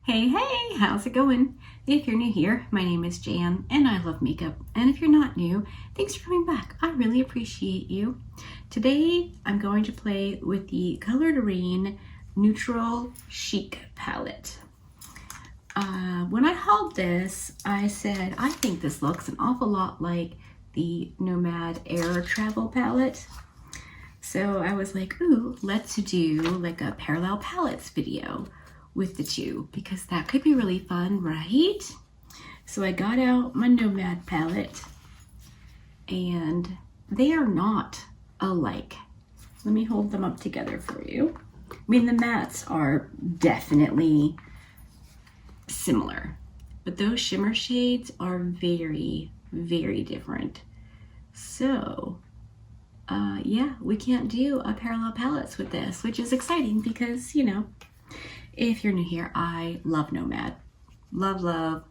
Hey, how's it going? If you're new here, my name is Jan and I love makeup. And if you're not new, thanks for coming back. I really appreciate you. Today, I'm going to play with the Colored Rain Neutral Chic palette. When I hauled this, I said, I think this looks an awful lot like the Nomad Air Travel palette. So I was like, ooh, let's do like a parallel palettes video with the two, because that could be really fun, right? So I got out my Nomad palette and they are not alike. Let me hold them up together for you. I mean, the mattes are definitely similar, but those shimmer shades are very, very different. So yeah, we can't do a parallel palettes with this, which is exciting because, you know, if you're new here, I love Nomad. Love, love,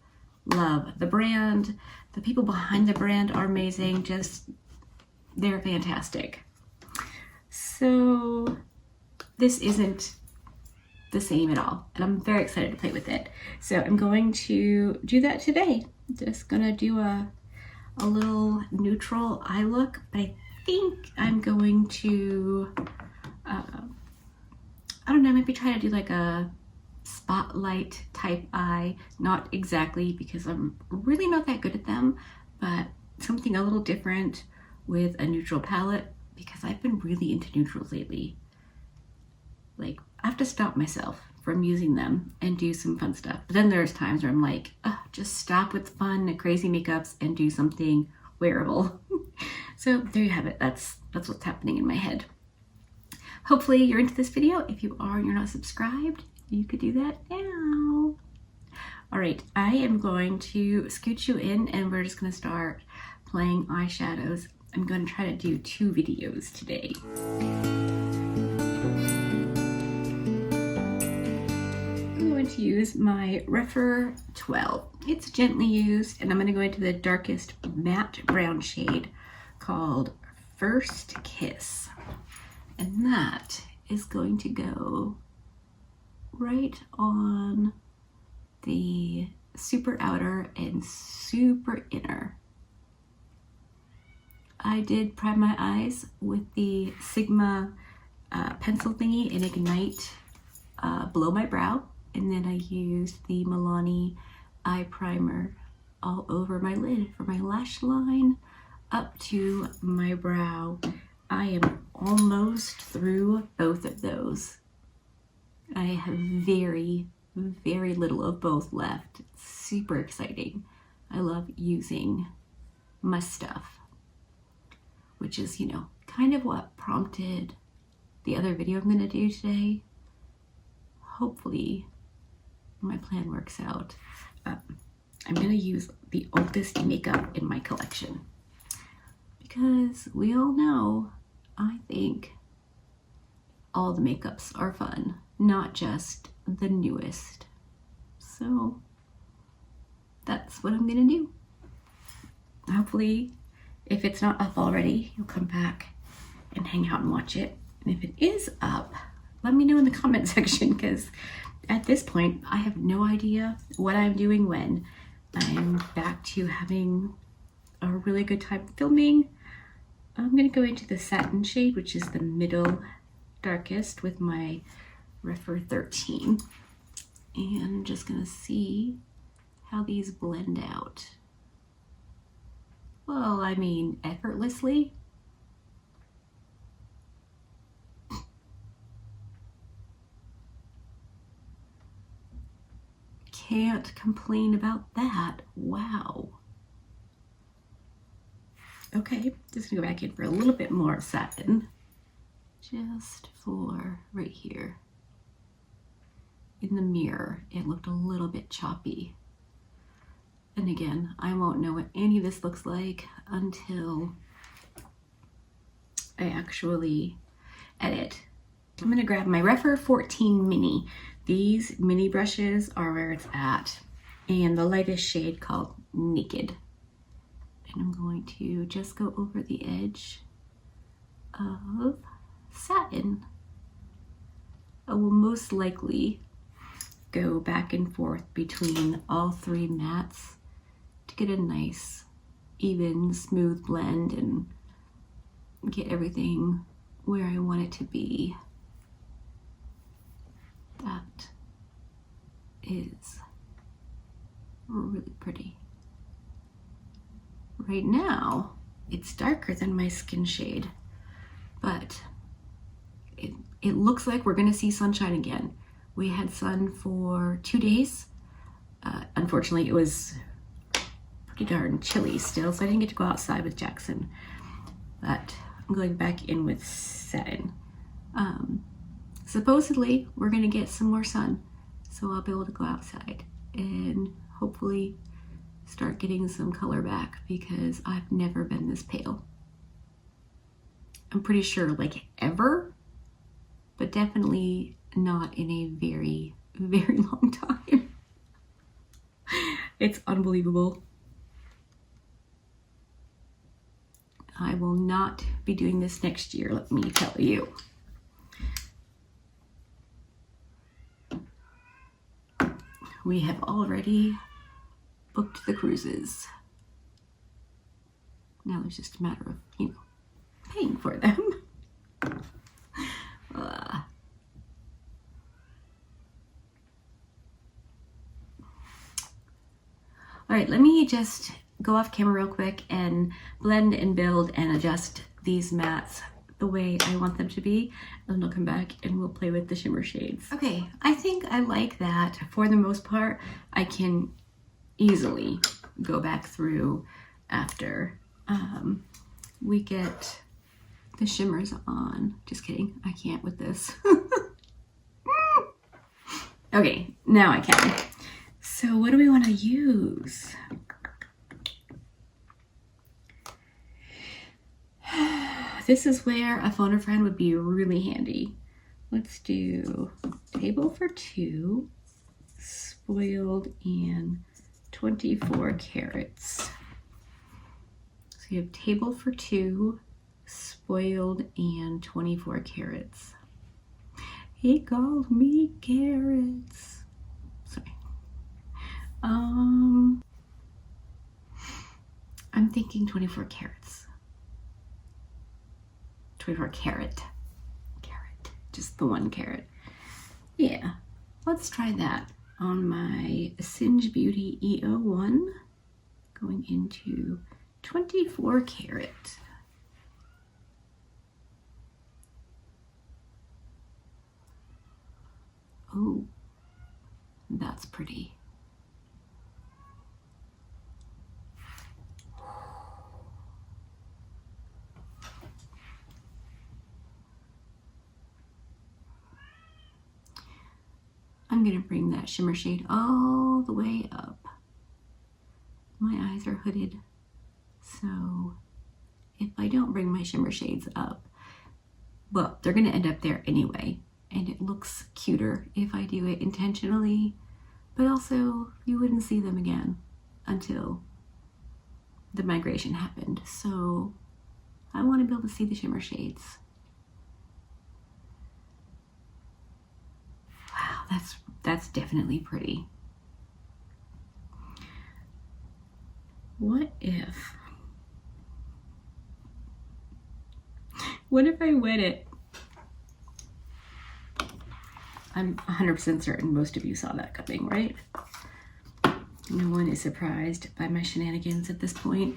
love the brand. The people behind the brand are amazing. Just, they're fantastic. So this isn't the same at all, and I'm very excited to play with it. So I'm going to do that today. Just gonna do a little neutral eye look, but I think I'm going to, I don't know, maybe try to do like a spotlight type eye. Not exactly, because I'm really not that good at them, but something a little different with a neutral palette, because I've been really into neutrals lately. Like, I have to stop myself from using them and do some fun stuff. But then there's times where I'm like, oh, just stop with fun, crazy makeups and do something wearable. So there you have it. That's what's happening in my head. Hopefully you're into this video. If you are and you're not subscribed, you could do that now. All right, I am going to scooch you in and we're just gonna start playing eyeshadows. I'm gonna try to do 2 videos today. I'm going to use my Rephr 12. It's gently used, and I'm gonna go into the darkest matte brown shade called First Kiss. And that is going to go right on the super outer and super inner. I did prime my eyes with the Sigma pencil thingy in Ignite below my brow, and then I used the Milani eye primer all over my lid for my lash line up to my brow. I am almost through both of those. I have very, very little of both left. It's super exciting. I love using my stuff, which is, you know, kind of what prompted the other video I'm going to do today. Hopefully my plan works out. I'm going to use the oldest makeup in my collection, because we all know, I think, all the makeups are fun, not just the newest. So that's what I'm gonna do. Hopefully, if it's not up already, you'll come back and hang out and watch it. And if it is up, let me know in the comment section, because at this point, I have no idea what I'm doing when. I'm back to having a really good time filming. I'm gonna go into the satin shade, which is the middle darkest, with my Rephr 13. And I'm just gonna see how these blend out. Well, I mean, effortlessly. Can't complain about that. Wow. Okay, just gonna go back in for a little bit more satin, just for right here. In the mirror, it looked a little bit choppy. And again, I won't know what any of this looks like until I actually edit. I'm gonna grab my Rephr 14 Mini. These mini brushes are where it's at, and the lightest shade called Naked. And I'm going to just go over the edge of satin. I will most likely go back and forth between all three mats to get a nice, even, smooth blend and get everything where I want it to be. That is really pretty. Right now, it's darker than my skin shade, but it looks like we're gonna see sunshine again. We had sun for 2 days. Unfortunately, it was pretty darn chilly still, so I didn't get to go outside with Jackson, but I'm going back in with Satin. Supposedly, we're gonna get some more sun, so I'll be able to go outside and hopefully start getting some color back, because I've never been this pale. I'm pretty sure like ever, but definitely not in a very, very long time. It's unbelievable. I will not be doing this next year, let me tell you. We have already booked the cruises. Now it's just a matter of, you know, paying for them. All right, let me just go off camera real quick and blend and build and adjust these mats the way I want them to be, and then I'll come back and we'll play with the shimmer shades. Okay, I think I like that. For the most part, I can easily go back through after we get the shimmers on. Just kidding, I can't with this. Okay, now I can. So what do we want to use? This is where a phone a friend would be really handy. Let's do table for 2, spoiled, and 24 carats. So you have table for 2, spoiled, and 24 carats. He called me carrots. Sorry. I'm thinking 24 carats. 24 carat, just the 1 carat. Yeah, let's try that on my Singe Beauty E01, going into 24 carat. Oh, that's pretty. I'm gonna bring that shimmer shade all the way up. My eyes are hooded, so if I don't bring my shimmer shades up, well, they're gonna end up there anyway, and it looks cuter if I do it intentionally, but also you wouldn't see them again until the migration happened. So I want to be able to see the shimmer shades. Wow, that's definitely pretty. What if I wet it? I'm 100% certain most of you saw that coming, right? No one is surprised by my shenanigans at this point.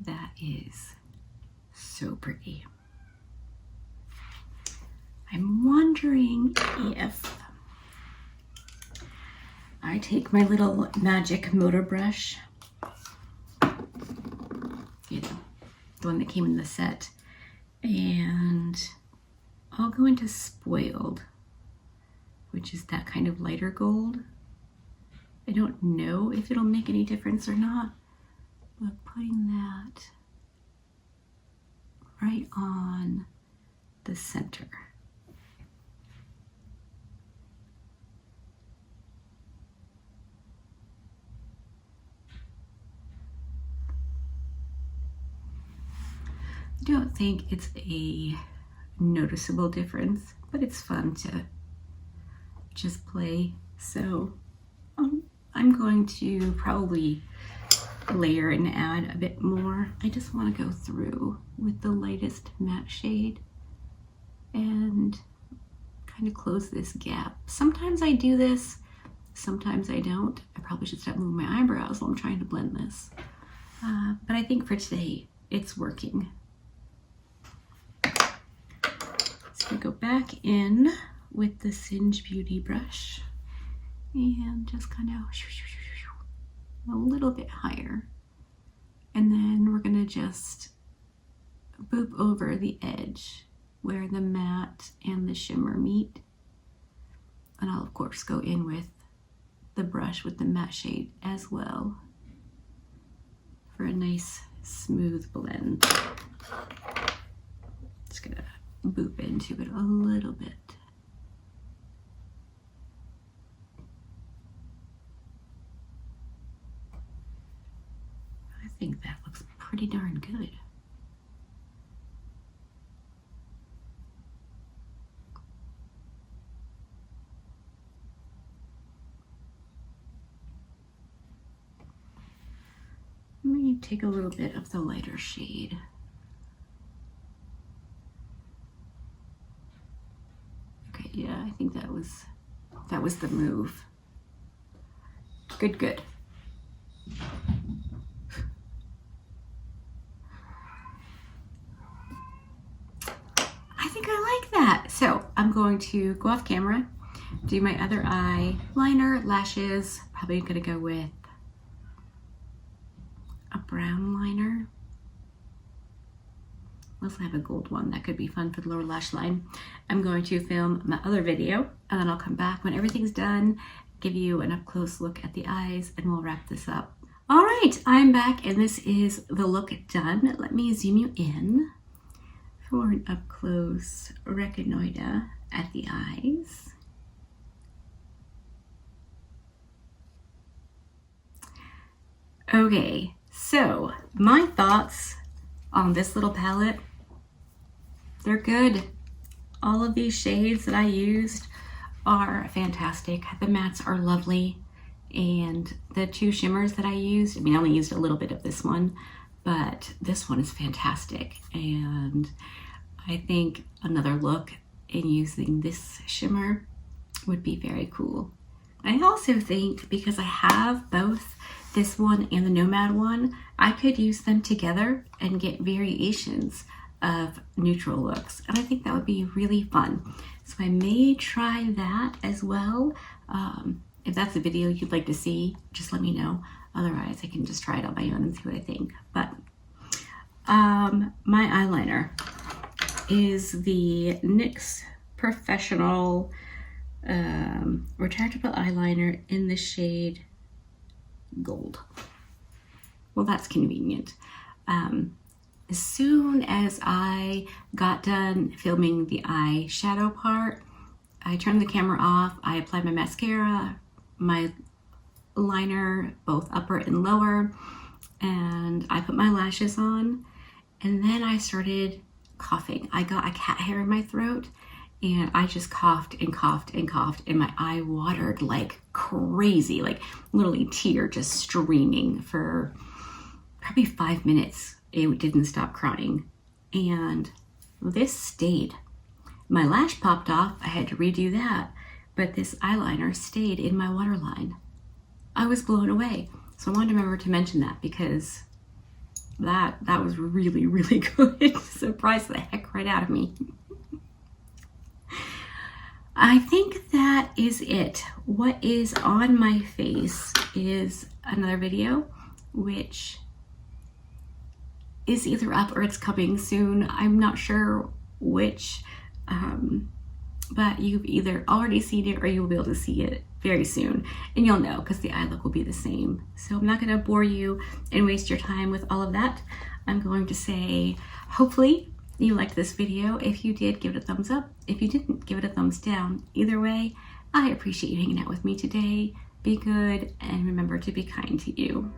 That is so pretty. I'm wondering if I take my little magic motor brush, you know, the one that came in the set, and I'll go into spoiled, which is that kind of lighter gold. I don't know if it'll make any difference or not, but putting that right on the center. I don't think it's a noticeable difference, but it's fun to just play. So I'm going to probably layer and add a bit more. I just want to go through with the lightest matte shade and kind of close this gap. Sometimes I do this, sometimes I don't. I probably should stop moving my eyebrows while I'm trying to blend this. But I think for today, it's working. So I go back in with the Singe Beauty brush and just kind of a little bit higher. And then we're gonna just boop over the edge where the matte and the shimmer meet. And I'll of course go in with the brush with the matte shade as well for a nice smooth blend. Just gonna boop into it a little bit. I think that looks pretty darn good. Let me take a little bit of the lighter shade. Okay, yeah, I think that was the move. Good, good. I think I like that. So I'm going to go off camera, do my other eye, liner, lashes. Probably gonna go with a brown liner. Unless I have a gold one, that could be fun for the lower lash line. I'm going to film my other video and then I'll come back when everything's done, give you an up close look at the eyes, and we'll wrap this up. All right, I'm back and this is the look done. Let me zoom you in for an up close reconnoiter at the eyes. Okay, so my thoughts on this little palette, they're good. All of these shades that I used are fantastic. The mattes are lovely. And the two shimmers that I used, I mean, I only used a little bit of this one, but this one is fantastic. And I think another look in using this shimmer would be very cool. I also think because I have both this one and the Nomad one, I could use them together and get variations of neutral looks. And I think that would be really fun. So I may try that as well. If that's a video you'd like to see, just let me know. Otherwise, I can just try it on my own and see what I think. But my eyeliner is the NYX Professional retractable eyeliner in the shade Gold. Well, that's convenient. As soon as I got done filming the eyeshadow part, I turned the camera off, I applied my mascara, my liner, both upper and lower, and I put my lashes on, and then I started coughing. I got a cat hair in my throat, and I just coughed and coughed and coughed, and my eye watered like crazy, like literally tear just streaming for probably 5 minutes. It didn't stop crying, and this stayed. My lash popped off, I had to redo that, but this eyeliner stayed in my waterline. I was blown away. So I wanted to remember to mention that because that was really, really good. It surprised the heck right out of me. I think that is it. What is on my face is another video, which is either up or it's coming soon. I'm not sure which, but you've either already seen it or you'll be able to see it very soon, and you'll know because the eye look will be the same. So I'm not going to bore you and waste your time with all of that. I'm going to say, hopefully you liked this video. If you did, give it a thumbs up. If you didn't, give it a thumbs down. Either way, I appreciate you hanging out with me today. Be good and remember to be kind to you.